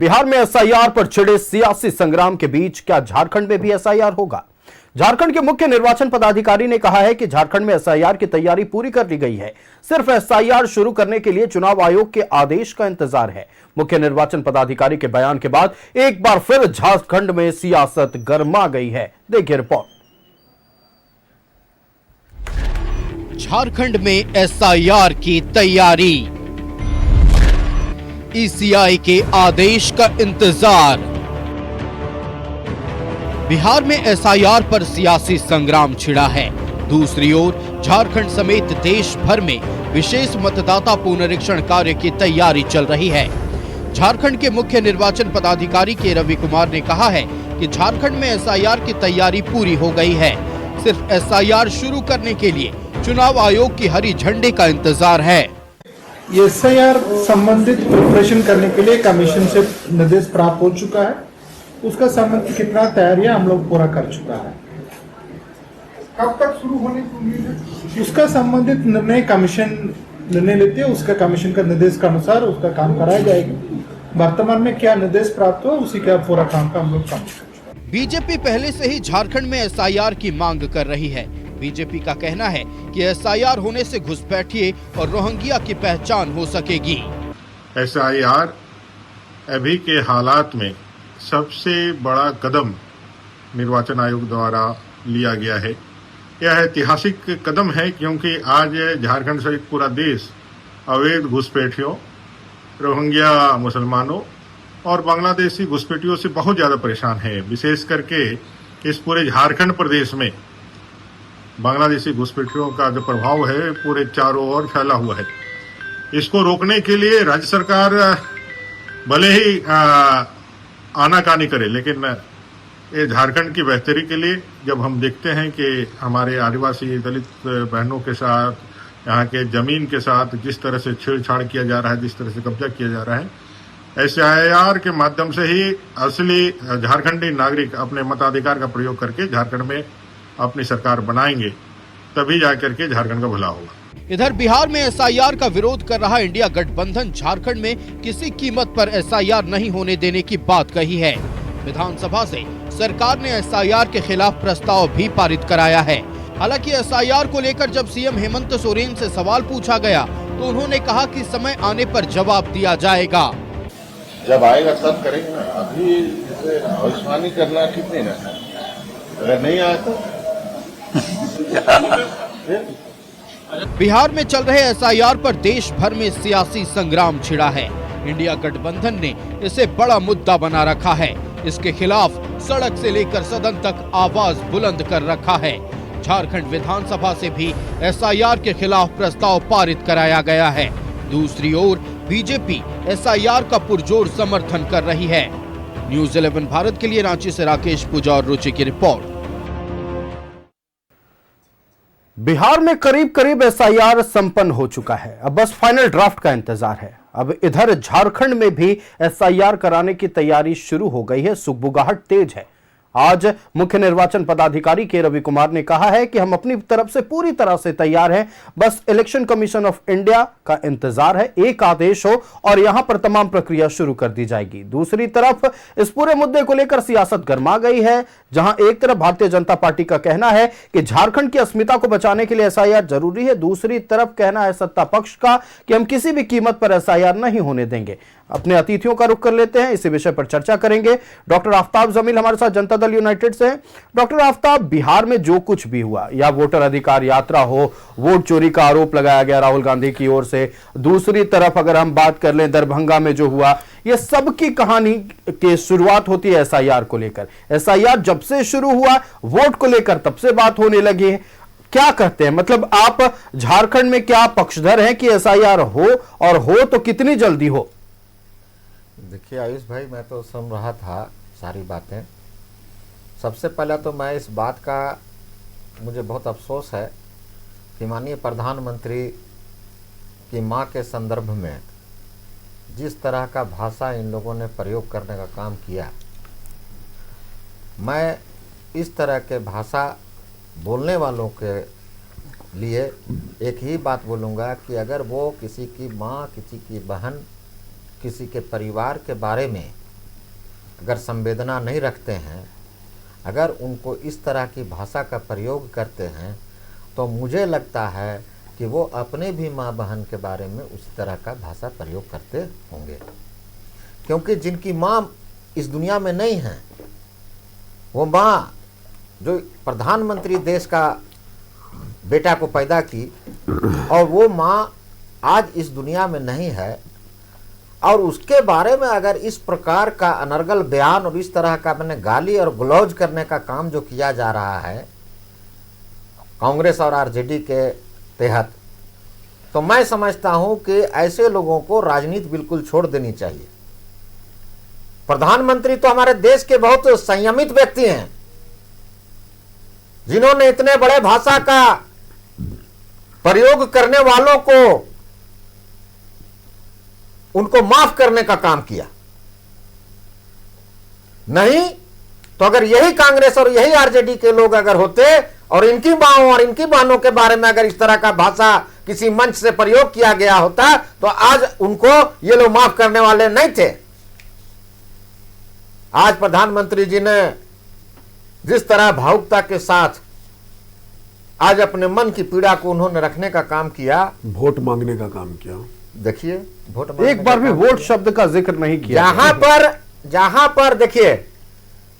बिहार में एसआईआर पर छिड़े सियासी संग्राम के बीच क्या झारखंड में भी एसआईआर होगा? झारखंड के मुख्य निर्वाचन पदाधिकारी ने कहा है कि झारखंड में एसआईआर की तैयारी पूरी कर ली गई है। सिर्फ एसआईआर शुरू करने के लिए चुनाव आयोग के आदेश का इंतजार है। मुख्य निर्वाचन पदाधिकारी के बयान के बाद एक बार फिर झारखंड में सियासत गर्मा गई है। देखिए रिपोर्ट। झारखंड में एसआईआर की तैयारी, ईसीआई के आदेश का इंतजार। बिहार में एसआईआर पर सियासी संग्राम छिड़ा है। दूसरी ओर झारखंड समेत देश भर में विशेष मतदाता पुनरीक्षण कार्य की तैयारी चल रही है। झारखंड के मुख्य निर्वाचन पदाधिकारी के रवि कुमार ने कहा है कि झारखंड में एसआईआर की तैयारी पूरी हो गई है। सिर्फ एसआईआर शुरू करने के लिए चुनाव आयोग की हरी झंडे का इंतजार है। एसआईआर संबंधित प्रिपरेशन करने के लिए कमीशन से निर्देश प्राप्त हो चुका है। उसका संबंधित कितना तैयारी है हम लोग पूरा कर चुका है। कब तक शुरू होने की उम्मीद है? उसका संबंधित निर्णय कमीशन निर्णय लेती है। उसका कमीशन का निर्देश के अनुसार उसका काम कराया जाएगा। वर्तमान में क्या निर्देश प्राप्त हो उसी का पूरा काम का हम लोग काम करेंगे। बीजेपी पहले से ही झारखंड में एसआईआर की मांग कर रही है। बीजेपी का कहना है कि एसआईआर होने से घुसपैठिए और रोहिंग्या की पहचान हो सकेगी। एसआईआर अभी के हालात में सबसे बड़ा कदम निर्वाचन आयोग द्वारा लिया गया है। यह ऐतिहासिक कदम है क्योंकि आज झारखंड सहित पूरा देश अवैध घुसपैठियों, रोहिंग्या मुसलमानों और बांग्लादेशी घुसपैठियों से बहुत ज्यादा परेशान है। विशेष करके इस पूरे झारखंड प्रदेश में बांग्लादेशी घुसपैठियों का जो प्रभाव है पूरे चारों ओर फैला हुआ है। इसको रोकने के लिए राज्य सरकार भले ही आनाकानी करे, लेकिन ये झारखंड की बेहतरी के लिए जब हम देखते हैं कि हमारे आदिवासी दलित बहनों के साथ, यहाँ के जमीन के साथ जिस तरह से छेड़छाड़ किया जा रहा है, जिस तरह से कब्जा किया जा रहा है, एसआईआर के माध्यम से ही असली झारखंडी नागरिक अपने मताधिकार का प्रयोग करके झारखंड में अपनी सरकार बनाएंगे, तभी जाकर के झारखंड का भला होगा। इधर बिहार में एसआईआर का विरोध कर रहा इंडिया गठबंधन झारखंड में किसी कीमत पर एसआईआर नहीं होने देने की बात कही है। विधानसभा से सरकार ने एसआईआर के खिलाफ प्रस्ताव भी पारित कराया है। हालांकि एसआईआर को लेकर जब सीएम हेमंत सोरेन से सवाल पूछा गया तो उन्होंने कहा कि समय आने पर जवाब दिया जाएगा। जब आएगा तब करेंगे ना। अभी आयुष्मानी करना ठीक नहीं रहता। अगर नहीं आया तो बिहार में चल रहे एसआईआर पर देश भर में सियासी संग्राम छिड़ा है। इंडिया गठबंधन ने इसे बड़ा मुद्दा बना रखा है। इसके खिलाफ सड़क से लेकर सदन तक आवाज बुलंद कर रखा है। झारखंड विधानसभा से भी एसआईआर के खिलाफ प्रस्ताव पारित कराया गया है। दूसरी ओर बीजेपी एसआईआर का पुरजोर समर्थन कर रही है। न्यूज़ 11 भारत के लिए रांची से राकेश पूजा और रुचि की रिपोर्ट। बिहार में करीब करीब एसआईआर संपन्न हो चुका है। अब बस फाइनल ड्राफ्ट का इंतजार है। अब इधर झारखंड में भी एसआईआर कराने की तैयारी शुरू हो गई है। सुगबुगाहट तेज है। आज मुख्य निर्वाचन पदाधिकारी के रवि कुमार ने कहा है कि हम अपनी तरफ से पूरी तरह से तैयार हैं, बस इलेक्शन कमीशन ऑफ इंडिया का इंतजार है, एक आदेश हो और यहां पर तमाम प्रक्रिया शुरू कर दी जाएगी। दूसरी तरफ इस पूरे मुद्दे को लेकर सियासत गर्मा गई है, जहां एक तरफ भारतीय जनता पार्टी का कहना है कि झारखंड की अस्मिता को बचाने के लिए एसआईआर जरूरी है, दूसरी तरफ कहना है सत्ता पक्ष का कि हम किसी भी कीमत पर एसआईआर नहीं होने देंगे। अपने अतिथियों का रुख कर लेते हैं, इसी विषय पर चर्चा करेंगे। डॉक्टर आफ्ताब जमील हमारे साथ जनता दल यूनाइटेड से। डॉक्टर आफ्ताब, बिहार में जो कुछ भी हुआ, या वोटर अधिकार यात्रा हो, वोट चोरी का आरोप लगाया गया राहुल गांधी की ओर से, दूसरी तरफ अगर हम बात कर लें दरभंगा में जो हुआ, यह सब की कहानी की शुरुआत होती है एसआईआर को लेकर। एसआईआर जब से शुरू हुआ वोट को लेकर तब से बात होने लगी है। क्या कहते हैं, मतलब आप झारखंड में क्या पक्षधर हैं कि एसआईआर हो, और हो तो कितनी जल्दी हो? देखिए आयुष भाई, मैं तो सुन रहा था सारी बातें। सबसे पहले तो मैं इस बात का मुझे बहुत अफसोस है कि माननीय प्रधानमंत्री की मां के संदर्भ में जिस तरह का भाषा इन लोगों ने प्रयोग करने का काम किया, मैं इस तरह के भाषा बोलने वालों के लिए एक ही बात बोलूँगा कि अगर वो किसी की माँ, किसी की बहन, किसी के परिवार के बारे में अगर संवेदना नहीं रखते हैं, अगर उनको इस तरह की भाषा का प्रयोग करते हैं, तो मुझे लगता है कि वो अपने भी माँ बहन के बारे में उसी तरह का भाषा प्रयोग करते होंगे। क्योंकि जिनकी माँ इस दुनिया में नहीं है, वो माँ जो प्रधानमंत्री देश का बेटा को पैदा की, और वो माँ आज इस दुनिया में नहीं है, और उसके बारे में अगर इस प्रकार का अनर्गल बयान और इस तरह का मैंने गाली और गलौज करने का काम जो किया जा रहा है कांग्रेस और आरजेडी के तहत, तो मैं समझता हूं कि ऐसे लोगों को राजनीति बिल्कुल छोड़ देनी चाहिए। प्रधानमंत्री तो हमारे देश के बहुत संयमित व्यक्ति हैं, जिन्होंने इतने बड़े भाषा का प्रयोग करने वालों को उनको माफ करने का काम किया। नहीं तो अगर यही कांग्रेस और यही आरजेडी के लोग अगर होते और इनकी माओं और इनकी बहनों के बारे में अगर इस तरह का भाषा किसी मंच से प्रयोग किया गया होता, तो आज उनको ये लोग माफ करने वाले नहीं थे। आज प्रधानमंत्री जी ने जिस तरह भावुकता के साथ आज अपने मन की पीड़ा को उन्होंने रखने का काम किया, वोट मांगने का काम किया। देखिए वोट एक बार भी वोट शब्द का जिक्र नहीं किया। जहां पर देखिए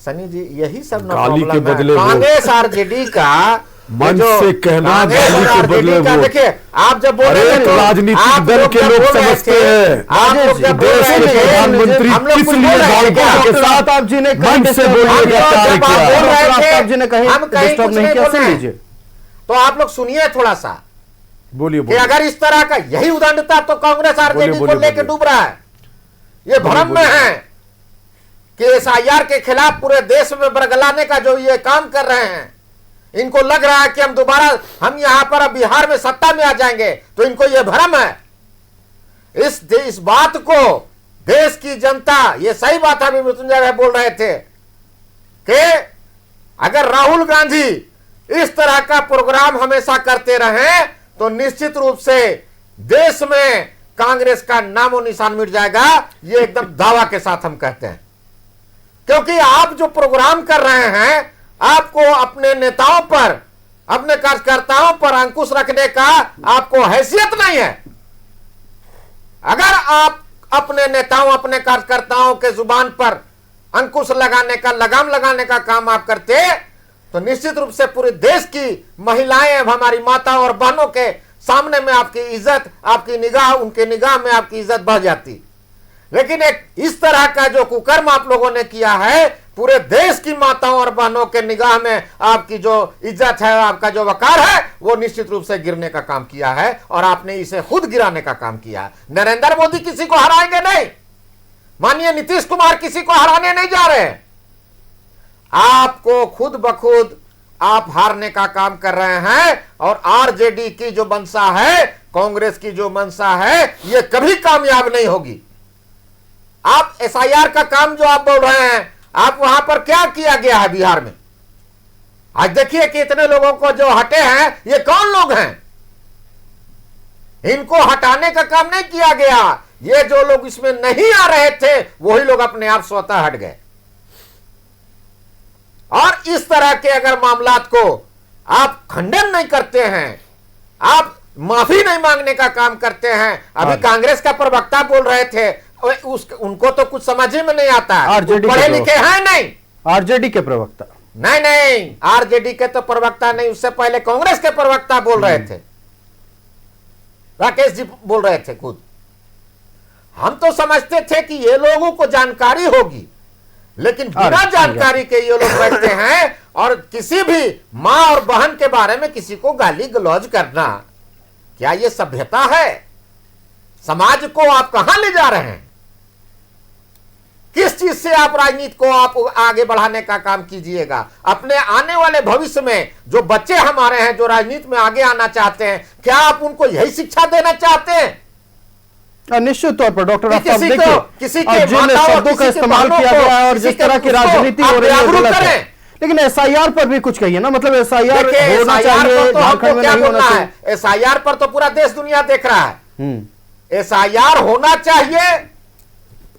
सनी जी, यही सब ना गाली के प्रॉब्लम है। बदले कांग्रेस आरजेडी का मन से कहना, गाली के बदले वोट। देखिए आप जब बोल अरे रहे तो राजनीतिक दल के लोग समझते हैं आप लोग जब बोल देश रहे के थे, प्रधानमंत्री हम लोग किस कुछ लिए बोल रहे थे क्या? भाजपा के साथ आफ्ताब जी ने मन से बोलने का कार्य जब आप बोल रहे थे, आफ्ताब जी ने कहीं हम कहीं डिस्टर्ब कुछ नहीं नहीं किया। बोल सुन रहे लीजिए, तो आप लोग सुनिए थोड़ा सा बोलिए कि बोलिए। अगर इस तरह का यही उदंडता तो कांग्रेस आरजेडी को बोलिए, लेकर बोलिए। डूब रहा है। ये भ्रम में है कि एसआईआर के खिलाफ पूरे देश में बरगलाने का जो ये काम कर रहे हैं, इनको लग रहा है कि हम दोबारा हम यहां पर अब बिहार में सत्ता में आ जाएंगे, तो इनको ये भ्रम है। इस बात को देश की जनता, ये सही बात अभी मृत्युंजय भाई बोल रहे थे कि अगर राहुल गांधी इस तरह का प्रोग्राम हमेशा करते रहे तो निश्चित रूप से देश में कांग्रेस का नामो निशान मिट जाएगा। ये एकदम दावा के साथ हम कहते हैं, क्योंकि आप जो प्रोग्राम कर रहे हैं, आपको अपने नेताओं पर, अपने कार्यकर्ताओं पर अंकुश रखने का आपको हैसियत नहीं है। अगर आप अपने नेताओं, अपने कार्यकर्ताओं के जुबान पर अंकुश लगाने का, लगाम लगाने का काम आप करते, तो निश्चित रूप से पूरे देश की महिलाएं, हमारी माताओं और बहनों के सामने में आपकी इज्जत, आपकी निगाह, उनके निगाह में आपकी इज्जत बढ़ जाती। लेकिन एक इस तरह का जो कुकर्म आप लोगों ने किया है, पूरे देश की माताओं और बहनों के निगाह में आपकी जो इज्जत है, आपका जो वकार है, वो निश्चित रूप से गिरने का काम किया है, और आपने इसे खुद गिराने का काम किया है। नरेंद्र मोदी किसी को हराएंगे नहीं, माननीय नीतीश कुमार किसी को हराने नहीं जा रहे हैं। आपको खुद बखुद आप हारने का काम कर रहे हैं, और आरजेडी की जो मंशा है, कांग्रेस की जो मंशा है, ये कभी कामयाब नहीं होगी। आप एसआईआर का काम जो आप बोल रहे हैं, आप वहां पर क्या किया गया है बिहार में? आज देखिए कि इतने लोगों को जो हटे हैं, ये कौन लोग हैं? इनको हटाने का काम नहीं किया गया। ये जो लोग इसमें नहीं आ रहे थे, वही लोग अपने आप स्वतः हट गए। और इस तरह के अगर मामलात को आप खंडन नहीं करते हैं, आप माफी नहीं मांगने का काम करते हैं। अभी कांग्रेस का प्रवक्ता बोल रहे थे, उनको तो कुछ समझ ही में नहीं आता, पढ़े लिखे हैं नहीं। आरजेडी के प्रवक्ता नहीं, आरजेडी के तो प्रवक्ता नहीं, उससे पहले कांग्रेस के प्रवक्ता बोल रहे थे, राकेश जी बोल रहे थे खुद। हम तो समझते थे कि ये लोगों को जानकारी होगी, लेकिन बिना जानकारी के ये लोग बैठते हैं, और किसी भी मां और बहन के बारे में किसी को गाली गलौज करना, क्या ये सभ्यता है? समाज को आप कहां ले जा रहे हैं? किस चीज से आप राजनीति को आप आगे बढ़ाने का काम कीजिएगा? अपने आने वाले भविष्य में जो बच्चे हमारे हैं, जो राजनीति में आगे आना चाहते हैं, क्या आप उनको यही शिक्षा देना चाहते हैं? निश्चित तौर पर डॉक्टर किसी के जिन शब्दों का इस्तेमाल किया गया है और जिस तरह की राजनीति हो रही है, गलत है। लेकिन एसआईआर पर भी कुछ कहिए ना, मतलब एसआईआर होना चाहिए, झारखंड में नहीं होना चाहिए। एसआईआर पर तो पूरा देश दुनिया देख रहा है। एसआईआर होना चाहिए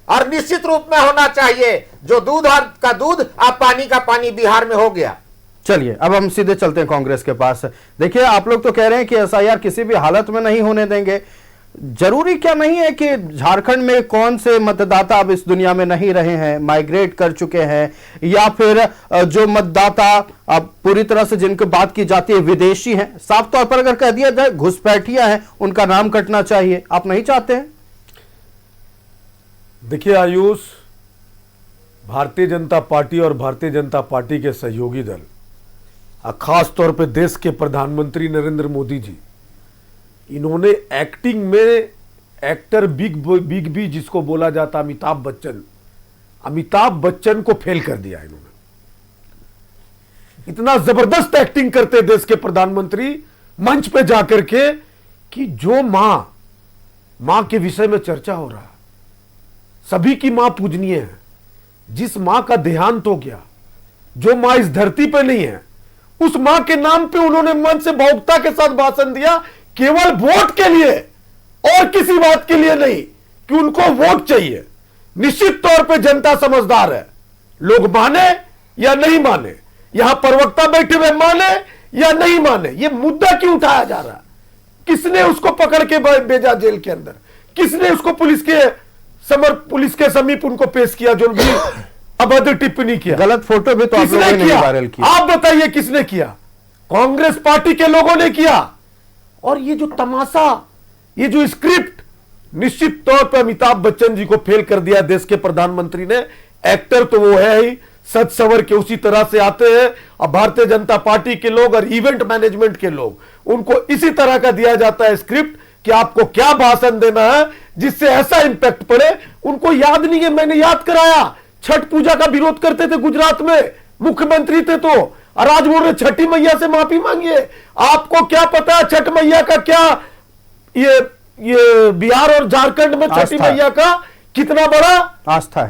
और निश्चित रूप में होना चाहिए। जो दूध का दूध अब पानी का पानी बिहार में हो गया। चलिए अब हम सीधे चलते हैं कांग्रेस के पास। देखिए आप लोग तो कह रहे हैं कि एसआईआर किसी भी हालत में नहीं होने देंगे। जरूरी क्या नहीं है कि झारखंड में कौन से मतदाता अब इस दुनिया में नहीं रहे हैं, माइग्रेट कर चुके हैं, या फिर जो मतदाता अब पूरी तरह से जिनकी बात की जाती है विदेशी हैं, साफ तौर पर अगर कह दिया जाए घुसपैठिया हैं, उनका नाम कटना चाहिए। आप नहीं चाहते हैं? देखिए आयुष, भारतीय जनता पार्टी और भारतीय जनता पार्टी के सहयोगी दल, खास तौर पे देश के प्रधानमंत्री नरेंद्र मोदी जी, इन्होंने एक्टिंग में एक्टर बिग बी जिसको बोला जाता अमिताभ बच्चन को फेल कर दिया। इन्होंने इतना जबरदस्त एक्टिंग करते देश के प्रधानमंत्री मंच पे जाकर के कि जो मां के विषय में चर्चा हो रहा है, सभी की मां पूजनीय है, जिस मां का देहांत हो गया, जो मां इस धरती पे नहीं है, उस मां के नाम पे उन्होंने मन से भावुकता के साथ भाषण दिया, केवल वोट के लिए और किसी बात के लिए नहीं कि उनको वोट चाहिए। निश्चित तौर पे जनता समझदार है, लोग माने या नहीं माने, यहां प्रवक्ता बैठे हुए माने या नहीं माने, ये मुद्दा क्यों उठाया जा रहा है? किसने उसको पकड़ के भेजा जेल के अंदर? किसने उसको पुलिस के समीप उनको पेश किया जो भी अभद्र टिप्पणी किया? गलत फोटो भी तो आप लोगों ने वायरल किया। आप बताइए किसने किया? कांग्रेस पार्टी के लोगों ने किया। और ये जो तमाशा, ये जो स्क्रिप्ट, निश्चित तौर पर अमिताभ बच्चन जी को फेल कर दिया देश के प्रधानमंत्री ने। एक्टर तो वो है ही, सच सवर के उसी तरह से आते हैं। और भारतीय जनता पार्टी के लोग और इवेंट मैनेजमेंट के लोग, उनको इसी तरह का दिया जाता है स्क्रिप्ट कि आपको क्या भाषण देना है जिससे ऐसा इंपैक्ट पड़े। उनको याद नहीं है, मैंने याद कराया, छठ पूजा का विरोध करते थे गुजरात में, मुख्यमंत्री थे तो, और आज बोल रहे छठी मैया से माफी मांगिए। आपको क्या पता है छठ मैया का क्या, ये बिहार और झारखंड में छठी मैया का कितना बड़ा आस्था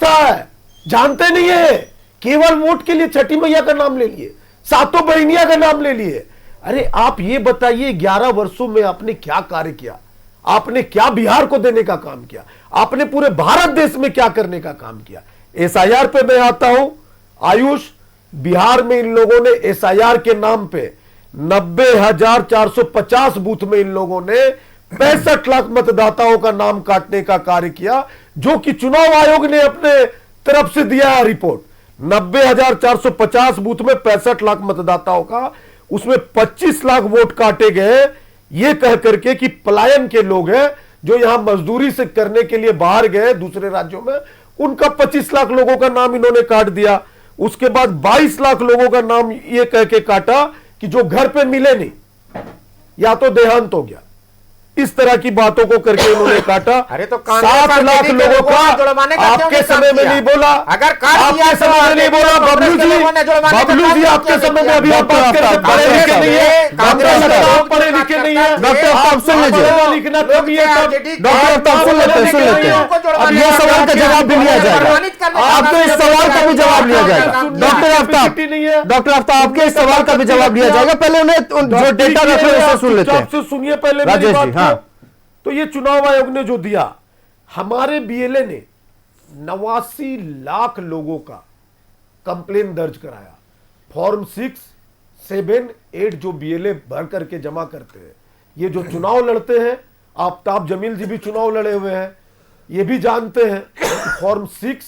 है, जानते नहीं है। केवल वोट के लिए छठी मैया का नाम ले लिए, सातों बहनिया का नाम ले लिए। अरे आप ये बताइए 11 वर्षों में आपने क्या कार्य किया? आपने क्या बिहार को देने का काम किया? आपने पूरे भारत देश में क्या करने का काम किया? एसआईआर पे मैं आता हूं आयुष, बिहार में इन लोगों ने एसआईआर के नाम पे 90,450 बूथ में इन लोगों ने 65 लाख मतदाताओं का नाम काटने का कार्य किया, जो कि चुनाव आयोग ने अपने तरफ से दिया है रिपोर्ट। 90,450 बूथ में 65 लाख मतदाताओं का, उसमें 25 लाख वोट काटे गए, ये कह करके कि पलायन के लोग हैं जो यहां मजदूरी से करने के लिए बाहर गए दूसरे राज्यों में, उनका 25 लाख लोगों का नाम इन्होंने काट दिया। उसके बाद 22 लाख लोगों का नाम ये कह के काटा कि जो घर पे मिले नहीं या तो देहांत हो गया, इस तरह की बातों को करके इन्होंने काटा। अरे तो 7 लाख लोगों का आपके समय में नहीं बोला, अगर आपके समय में नहीं बोला। बबलू जी आपके समय में अभी आप बात करके पढ़े लिखे नहीं है, पढ़े लिखे नहीं है। डॉक्टर अफ्ताब सुन लीजिए, लिखना कमी है। डॉक्टर अफ्ताब सुन लेते हैं। अब ये सवाल का जवाब भी लिया जाएगा, आपके इस सवाल का भी जवाब लिया जाएगा। डॉक्टर अफ्ताब आपके इस सवाल का भी जवाब लिया जाएगा। पहले उन्हें जो डेटा रखे उसे सुन लेते हैं। सुनिए पहले राजेश जी। हाँ। तो ये चुनाव आयोग ने जो दिया, हमारे बीएलए ने 89 लाख लोगों का कंप्लेन दर्ज कराया। फॉर्म 6, 7, 8 जो बीएलए भर करके जमा करते हैं, ये जो चुनाव लड़ते हैं, आफ्ताब जमील जी भी चुनाव लड़े हुए हैं, ये भी जानते हैं। फॉर्म 6,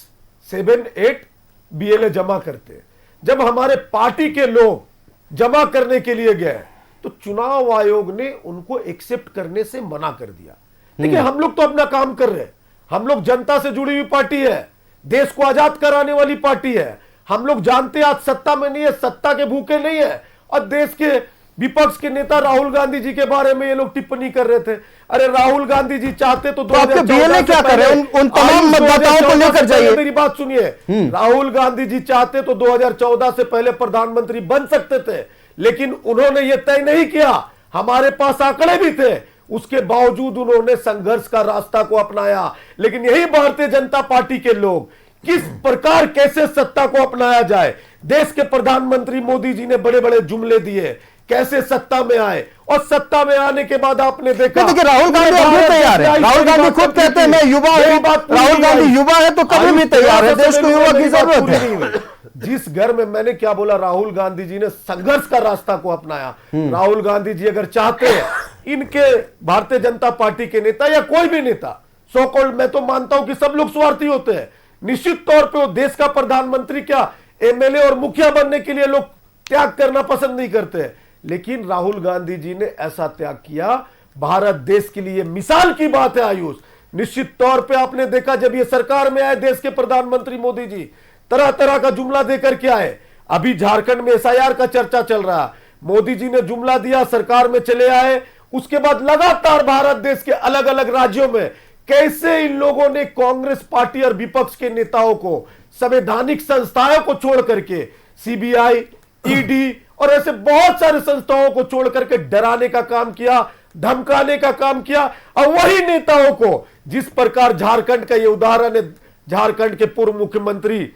7, 8 बीएलए जमा करते हैं। जब हमारे पार्टी के लोग जमा करने के लिए गए तो चुनाव आयोग ने उनको एक्सेप्ट करने से मना कर दिया। देखिए हम लोग तो अपना काम कर रहे हैं, हम लोग जनता से जुड़ी हुई पार्टी है, देश को आजाद कराने वाली पार्टी है। हम लोग जानते हैं आज सत्ता में नहीं है, सत्ता के भूखे नहीं है। और देश के विपक्ष के नेता राहुल गांधी जी के बारे में ये लोग टिप्पणी कर रहे थे। अरे राहुल गांधी जी चाहते तो 2014 क्या करें, उन तमाम मतदाताओं को लेकर जाइए। मेरी बात सुनिए, राहुल गांधी जी चाहते तो 2014 से पहले प्रधानमंत्री बन सकते थे, लेकिन उन्होंने ये तय नहीं किया। हमारे पास आंकड़े भी थे, उसके बावजूद उन्होंने संघर्ष का रास्ता को अपनाया। लेकिन यही भारतीय जनता पार्टी के लोग किस प्रकार कैसे सत्ता को अपनाया जाए, देश के प्रधानमंत्री मोदी जी ने बड़े बड़े जुमले दिए कैसे सत्ता में आए, और सत्ता में आने के बाद आपने देखा। देखिए राहुल गांधी अब भी तैयार है। राहुल गांधी खुद कहते हैं मैं युवा हूं, राहुल गांधी युवा है तो कभी भी तैयार है। देश को युवा की जरूरत है। जिस घर में, मैंने क्या बोला, राहुल गांधी जी ने संघर्ष का रास्ता को अपनाया। राहुल गांधी जी अगर चाहते हैं, इनके भारतीय जनता पार्टी के नेता या कोई भी नेता, सो कॉल्ड, मैं तो मानता हूं कि सब लोग स्वार्थी होते हैं, निश्चित तौर पे वो देश का प्रधानमंत्री क्या एमएलए और मुखिया बनने के लिए लोग त्याग करना पसंद नहीं करते, लेकिन राहुल गांधी जी ने ऐसा त्याग किया। भारत देश के लिए मिसाल की बात है आयुष। निश्चित तौर पे आपने देखा जब ये सरकार में आए देश के प्रधानमंत्री मोदी जी तरह तरह का जुमला देकर के आए। अभी झारखंड में एसआईआर का चर्चा चल रहा है, मोदी जी ने जुमला दिया, सरकार में चले आए, उसके बाद लगातार भारत देश के अलग अलग राज्यों में कैसे इन लोगों ने कांग्रेस पार्टी और विपक्ष के नेताओं को, संवैधानिक संस्थाओं को छोड़ करके, सीबीआई, ईडी और ऐसे बहुत सारे संस्थाओं को छोड़ करके डराने का काम किया, धमकाने का काम किया। और वही नेताओं को, जिस प्रकार झारखंड का ये उदाहरण है, झारखंड के पूर्व मुख्यमंत्री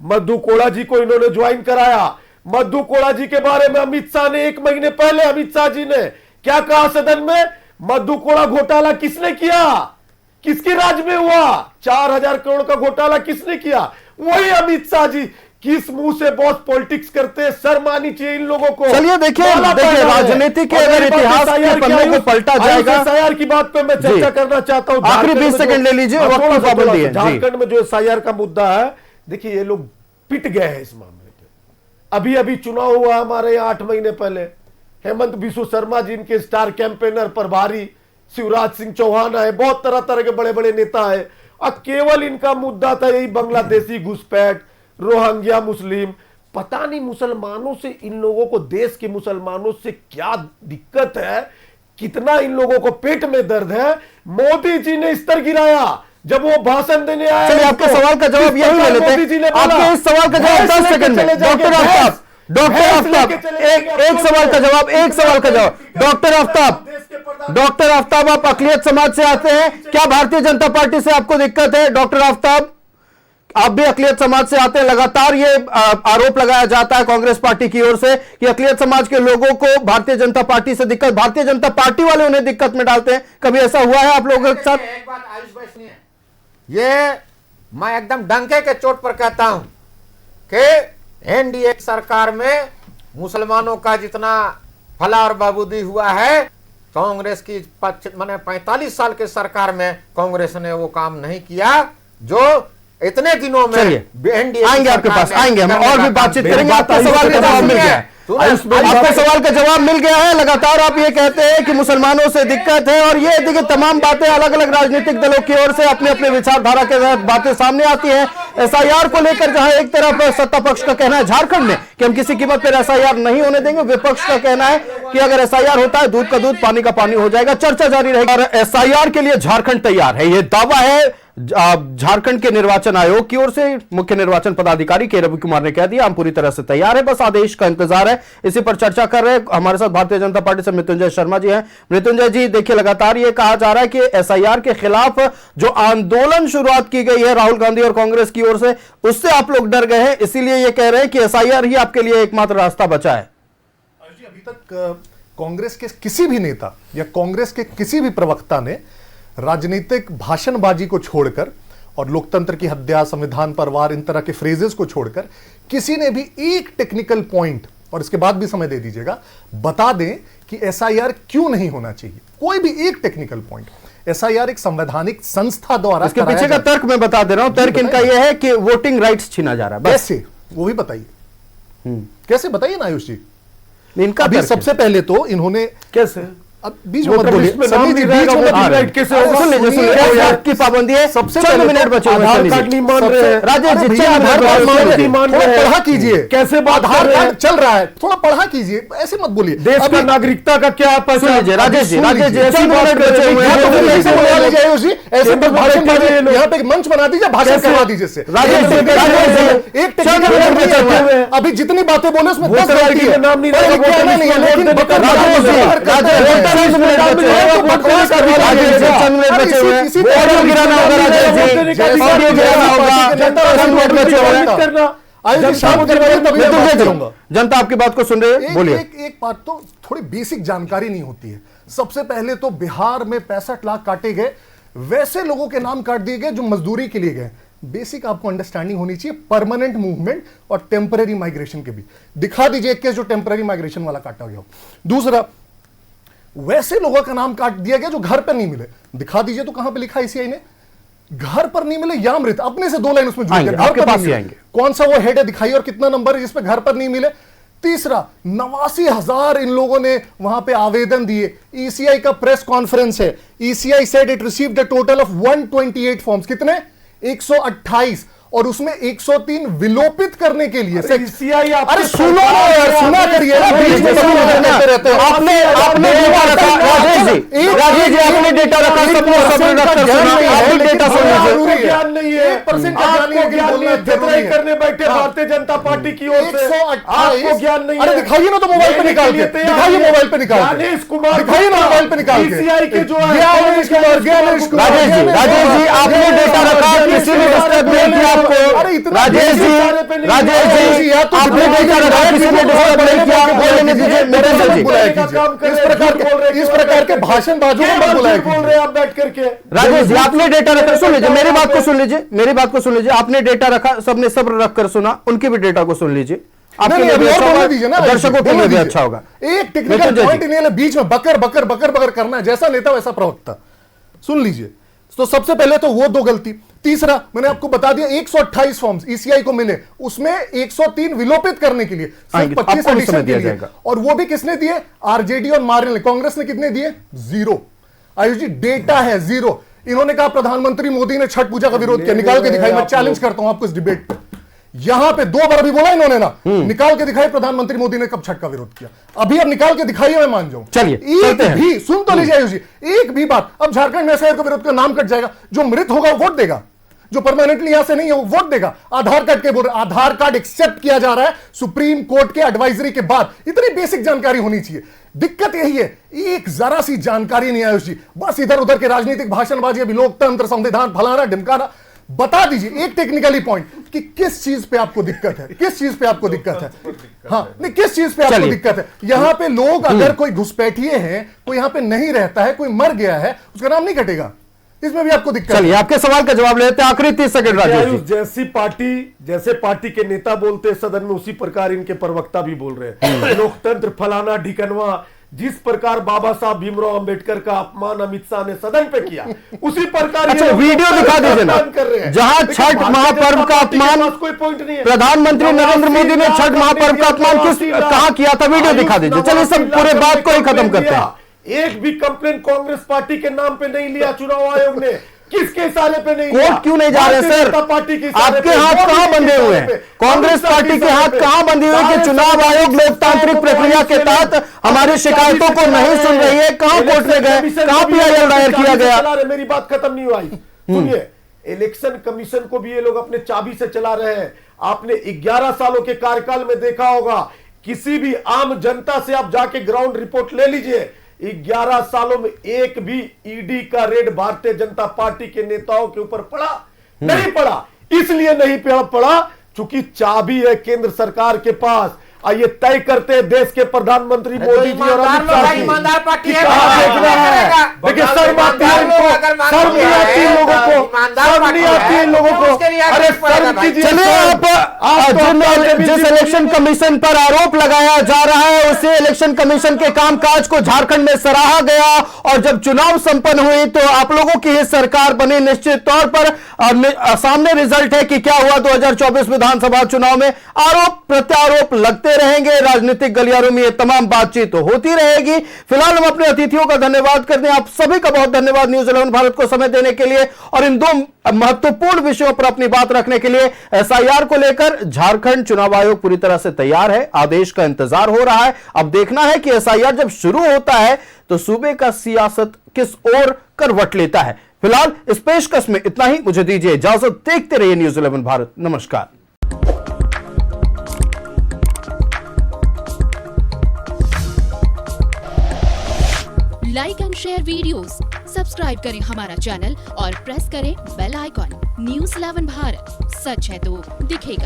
मधु कोड़ा जी को इन्होंने ज्वाइन कराया। मधु कोड़ा जी के बारे में अमित शाह ने 1 महीने पहले, अमित शाह जी ने क्या कहा सदन में, मधु कोड़ा घोटाला किसने किया, किसके राज में हुआ, 4000 करोड़ का घोटाला किसने किया, वही अमित शाह जी। किस मुंह से बॉस पॉलिटिक्स करते हैं, शर्म आनी चाहिए इन लोगों को। चलिए देखिए राजनीति के अगर इतिहास के पन्नों को पलटा जाएगा। एसआईआर की बात पे मैं चर्चा करना चाहता हूं। आखिरी 20 सेकंड ले लीजिए, वक्त की पाबंदी है। झारखंड में जो एसआईआर का मुद्दा है, देखिए ये लोग पिट गए हैं इस मामले पे। अभी अभी चुनाव हुआ हमारे यहाँ 8 महीने पहले, हेमंत बिस्व शर्मा जी इनके स्टार कैंपेनर प्रभारी, शिवराज सिंह चौहान आए, बहुत तरह तरह के बड़े बड़े नेता है, और केवल इनका मुद्दा था यही बांग्लादेशी घुसपैठ, रोहिंग्या मुस्लिम। पता नहीं मुसलमानों से, इन लोगों को, देश के मुसलमानों से क्या दिक्कत है, कितना इन लोगों को पेट में दर्द है। मोदी जी ने स्तर गिराया जब वो भाषण देने आए। चलिए आपके सवाल का जवाब यही ले लेते हैं। आपके इस सवाल का जवाब 10 सेकंड में। डॉक्टर आफ्ताब, एक सवाल का जवाब, डॉक्टर आफ्ताब, आप अकलियत समाज से आते हैं, क्या भारतीय जनता पार्टी से आपको दिक्कत है? डॉक्टर आफ्ताब, आप भी अकलियत समाज से आते हैं, लगातार ये आरोप लगाया जाता है कांग्रेस पार्टी की ओर से कि अकलियत समाज के लोगों को भारतीय जनता पार्टी से दिक्कत, भारतीय जनता पार्टी वाले उन्हें दिक्कत में डालते हैं। कभी ऐसा हुआ है आप लोगों के साथ? एक बात आयुष भाई सुनिए, ये मैं एकदम डंके के चोट पर कहता हूं कि एनडीए सरकार में मुसलमानों का जितना फला और बहबूदी हुआ है, कांग्रेस की 45 साल के सरकार में कांग्रेस ने वो काम नहीं किया जो इतने दिनों में एनडीए आएंगे आपके पास, आएंगे हम और भी बातचीत करेंगे। आपका सवाल का जवाब मिल गया है, आपके सवाल का जवाब मिल गया है। लगातार आप ये कहते हैं कि मुसलमानों से दिक्कत है, और ये देखिए तमाम बातें अलग अलग राजनीतिक दलों की ओर से अपने अपने विचारधारा के तहत बातें सामने आती हैं। एसआईआर को लेकर जहां एक तरफ सत्ता पक्ष का कहना है झारखंड में कि हम किसी कीमत पर एसआईआर नहीं होने देंगे, विपक्ष का कहना है कि अगर एसआईआर होता है दूध का दूध पानी का पानी हो जाएगा। चर्चा जारी रहेगी और एसआईआर के लिए झारखंड तैयार है, यह दावा है झारखंड के निर्वाचन आयोग की ओर से। मुख्य निर्वाचन पदाधिकारी के रवि कुमार ने कह दिया हम पूरी तरह से तैयार है, बस आदेश का इंतजार है। इसी पर चर्चा कर रहे हैं हमारे साथ भारतीय जनता पार्टी से मृत्युंजय शर्मा जी हैं। मृत्युंजय जी, देखिए लगातार ये कहा जा रहा है कि एसआईआर के खिलाफ जो आंदोलन शुरुआत की गई है राहुल गांधी और कांग्रेस की ओर से, उससे आप लोग डर गए हैं, इसीलिए ये कह रहे हैं कि एसआईआर ही आपके लिए एकमात्र रास्ता बचा है। अभी तक कांग्रेस के किसी भी नेता या कांग्रेस के किसी भी प्रवक्ता ने राजनीतिक भाषणबाजी को छोड़कर और लोकतंत्र की हत्या, संविधान पर वार, इन तरह के फ्रेजेस को छोड़कर किसी ने भी एक टेक्निकल पॉइंट, और इसके बाद भी समय दे दीजिएगा, बता दें कि एसआईआर क्यों नहीं होना चाहिए। कोई भी एक टेक्निकल पॉइंट। एसआईआर एक संवैधानिक संस्था द्वारा, इसके पीछे का तर्क मैं बता दे रहा हूं। तर्क इनका यह है कि वोटिंग राइट्स छीना जा रहा है। कैसे, वो भी बताइए, कैसे बताइए ना आयुष जी। इनका अभी सबसे पहले तो इन्होंने कैसे, अब बीच में मत बोलिए, की पाबंदी है, सबसे चंद मिनट बचे हुए हैं, राजेश जी पढ़ा कीजिए, कैसे आधार कार्ड चल रहा है, थोड़ा पढ़ा कीजिए, ऐसे मत बोलिए। देश का नागरिकता का क्या सुन लीजिए राजेश जी, चंद मिनट बचे हुए हैं, ऐसे यहाँ पे मंच बना दीजिए, भाषण करवा दीजिए। राजेश जी एक अभी जितनी बातें बोले उसमें 10 गलती है, नाम नहीं आयोग जी शाम को करवाइए, तभी मैं बात करूंगा। जनता आपकी बात को सुन रही है, बोलिए। एक बात तो थोड़ी बेसिक जानकारी नहीं होती है। सबसे पहले तो बिहार में 65 लाख काटे गए, वैसे लोगों के नाम काट दिए गए जो मजदूरी के लिए गए। बेसिक आपको अंडरस्टैंडिंग होनी चाहिए परमानेंट मूवमेंट और टेम्पररी माइग्रेशन के भी। दिखा दीजिए एक केस जो टेम्पररी माइग्रेशन वाला काटा गया हो। दूसरा, वैसे लोगों का नाम काट दिया गया जो घर पर नहीं मिले। दिखा दीजिए तो कहां पे लिखा ईसीआई ने घर पर नहीं मिले या मृत, अपने से 2 लाइन उसमें जुड़ गया, घर पर नहीं मिले। कौन सा वो हेड है दिखाइए और कितना नंबर है जिसपे घर पर नहीं मिले। तीसरा, 89,000 इन लोगों ने वहां पे आवेदन दिए। ईसीआई का प्रेस कॉन्फ्रेंस है, ECI said it received the total of 128 forms. कितने? 128, और उसमें 103 विलोपित करने के लिए। ईसीआई अरे सुनो यार, सुना करिए ना, बीच में रहते हो। आपने डेटा रखा, राजेश जी आपने डेटा रखा, सबने डेटा सुन लीजिए। ज्ञान नहीं है, 1% का ज्ञान नहीं है, करने बैठे भारतीय जनता पार्टी की ओर से आपको ज्ञान नहीं है। अरे दिखाइए ना तो मोबाइल पे निकाल के, दिखाइए मोबाइल पे निकाल के, ज्ञानेश कुमार, दिखाइए ना मोबाइल पे निकाल के। ईसीआई के जो है ज्ञानेश कुमार, राजेश जी आपने डेटा रखा, किसी ने डिस्टर्ब नहीं किया आपको। राजेश जी आपने डेटा रखा, किसी ने डिस्टर्ब नहीं किया। बोलने दीजिए मेरे इस प्रकार के भाषणबाजों को मत बुलाया बोल रहे हैं आप बैठ करके। राजेश जी आपने डेटा रखा, सुन लीजिए मेरी बात को सुन लीजिए, मेरी बात को सुन लीजिए। आपने डेटा रखा, सबने सब्र रखकर सुना, उनके भी डेटा को सुन लीजिए। आपके लिए भी अच्छा होगा, दर्शकों के लिए भी अच्छा होगा। एक टेक्निकल पॉइंट नहीं, बीच में बकर बकर बकर बकर करना है, जैसा नेता वैसा प्रवक्ता। सुन लीजिए, तो सबसे पहले तो वो 2 गलती। तीसरा, मैंने आपको बता दिया 128 फॉर्म्स ईसीआई को मिले, उसमें 103 विलोपित करने के लिए, सिर्फ 25 एडिशन के लिए, और वो भी किसने दिए? आरजेडी और मार्जिन ने। कांग्रेस ने कितने दिए? 0। आयुष जी डेटा है 0। इन्होंने कहा प्रधानमंत्री मोदी ने छठ पूजा का विरोध किया, निकाल के दिखाई, मैं चैलेंज करता हूं आपको इस डिबेट पे। यहां पे 2 बार अभी बोला इन्होंने ना, निकाल के दिखाई प्रधानमंत्री मोदी ने कब छठ का विरोध किया। अभी अब निकाल के दिखाइए, मैं मान जाऊं। चलिए एक भी सुन तो लीजिए आयुष जी, एक भी बात। अब झारखंड में एसआईआर का विरोध का नाम कट जाएगा, जो मृत होगा वो वोट देगा, जो परमानेंटली यहां से नहीं है वो वोट देगा। आधार कार्ड के बोल, आधार कार्ड एक्सेप्ट किया जा रहा है सुप्रीम कोर्ट के एडवाइजरी के बाद। इतनी बेसिक जानकारी होनी चाहिए। दिक्कत यही है, एक जरा सी जानकारी नहीं आयुष जी, बस इधर उधर के राजनीतिक भाषणबाजी, अभी लोकतंत्र, संविधान, फलाना ढिमकाना। बता दीजिए एक टेक्निकली पॉइंट कि किस चीज पे आपको दिक्कत है, किस चीज पे आपको दिक्कत है। हाँ नहीं, किस चीज पे आपको दिक्कत है। यहां पे लोग अगर कोई घुसपैठिए हैं, कोई यहां पे नहीं रहता है, कोई मर गया है, उसका नाम नहीं कटेगा, इसमें भी आपको दिक्कत। चलिए आपके सवाल का जवाब लेते हैं, आखिरी 30 सेकंड राजेश जी। जैसे पार्टी के नेता बोलते हैं सदन में, उसी प्रकार इनके प्रवक्ता भी बोल रहे हैं। लोकतंत्र फलाना ढिकनवा, जिस प्रकार बाबा साहब भीमराव अंबेडकर का अपमान अमित शाह ने सदन पे किया, उसी प्रकार अच्छा वीडियो दिखा दीजिए ना, जहां छठ महापर्व का अपमान, कोई पॉइंट नहीं है। प्रधानमंत्री नरेंद्र मोदी ने छठ महापर्व का अपमान कहां किया था, वीडियो दिखा दीजिए। चलिए सब पूरे बात को ही खत्म करते हैं। एक भी कंप्लेन कांग्रेस पार्टी के नाम पे नहीं लिया चुनाव आयोग ने। किसके इशारे पे नहीं? कोर्ट क्यों नहीं जा रहे सर? आपके हाथ कहां बंधे हुए हैं? कांग्रेस पार्टी के हाथ कहां बंधे हुए कि चुनाव आयोग लोकतांत्रिक प्रक्रिया के तहत हमारी शिकायतों को नहीं सुन रही है? कहां कोर्ट में गए, कहां पीआईएल दायर किया गया? मेरी बात खत्म नहीं हुई, सुनिए। इलेक्शन कमीशन को भी ये लोग अपने चाबी से चला रहे हैं। आपने 11 सालों के कार्यकाल में देखा होगा, किसी भी आम जनता से आप जाके ग्राउंड रिपोर्ट ले लीजिए, 11 सालों में एक भी ईडी का रेड भारतीय जनता पार्टी के नेताओं के ऊपर पड़ा नहीं पड़ा। इसलिए नहीं पड़ा चूंकि चाबी है केंद्र सरकार के पास। आइए तय करते हैं देश के प्रधानमंत्री मोदी जी और अमित शाह जी। ईमानदार पार्टी है, देखिए शर्म आती है इनको, शर्म नहीं आती इन लोगों को, शर्म नहीं आती इन लोगों को। अरे शर्म कीजिए। चलिए आप जिस इलेक्शन कमीशन पर आरोप लगाया जा रहा है, उसे इलेक्शन कमीशन के कामकाज को झारखंड में सराहा गया, और जब चुनाव संपन्न हुई तो आप लोगों की ही सरकार बनी। निश्चित तौर पर सामने रिजल्ट है कि क्या हुआ 2024 विधानसभा चुनाव में। आरोप प्रत्यारोप लगते रहेंगे, राजनीतिक गलियारों में ये तमाम बातचीत तो होती रहेगी। फिलहाल हम अपने अतिथियों का धन्यवाद करते हैं। आप सभी का बहुत धन्यवाद न्यूज़ 11 भारत को समय देने के लिए और इन 2 महत्वपूर्ण विषयों पर अपनी बात रखने के लिए। एसआईआर को लेकर झारखंड चुनाव आयोग पूरी तरह से तैयार है, आदेश का इंतजार हो रहा है। अब देखना है कि एसआईआर जब शुरू होता है तो सूबे का सियासत किस ओर करवट लेता है। फिलहाल इस पेशकश में इतना ही, मुझे दीजिए इजाजत। देखते रहिए न्यूज़ 11 भारत। नमस्कार। Like and share videos, subscribe करें हमारा चैनल और प्रेस करें बेल आइकॉन। न्यूज़ 11 भारत, सच है तो दिखेगा।